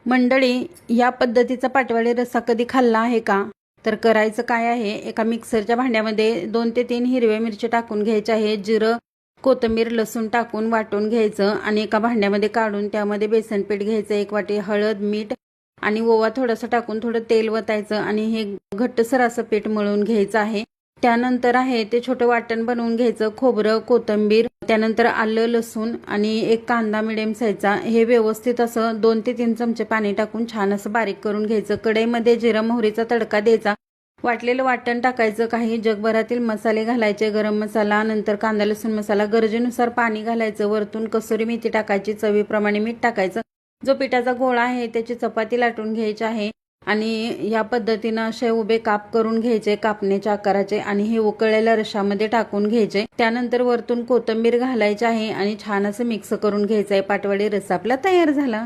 मंडळी, या पद्धतीचा पाटवडी रस्सा कधी खाल्ला आहे का? तर करायचं काय आहे, एका मिक्सरच्या भांड्यामध्ये 2 ते 3 हिरव्या मिरची टाकून घ्यायच्या आहे. जिरं, कोथिंबीर, लसूण टाकून वाटून घ्यायचं आणि एका भांड्यामध्ये काढून त्यामध्ये बेसन पीठ घ्यायचं, 1 वाटी हळद, मीठ आणि ओवा थोडासा टाकून थोडं तेल वतायचं आणि हे घट्टसर असं पीठ मळून घ्यायचं आहे. त्यानंतर आहे ते छोटं वाटण बनवून घ्यायचं. खोबरं, कोथिंबीर, त्यानंतर आलं, लसूण आणि एक कांदा मिडियम साईजचा, हे व्यवस्थित असं 2 ते 3 चमचे पाणी टाकून छान असं बारीक करून घ्यायचं. कढईमध्ये जिरं मोहरीचा तडका द्यायचा. वाटलेलं वाटण टाकायचं. काही जगभरातील मसाले घालायचे, गरम मसाला, नंतर कांदा लसूण मसाला, गरजेनुसार पाणी घालायचं. वरतून कसुरी मेथी टाकायची, चवीप्रमाणे मीठ टाकायचं. जो पिठाचा गोळा आहे त्याची चपाती लाटून घ्यायची आहे आणि या पद्धतीनं असे उभे काप करून घ्यायचे, कापण्याच्या आकाराचे, आणि हे उकळलेल्या रश्श्यामध्ये टाकून घ्यायचे. त्यानंतर वरतून कोथिंबीर घालायची आहे आणि छान असं मिक्स करून घ्यायचं आहे. पाटवडी रस्सा आपला तयार झाला.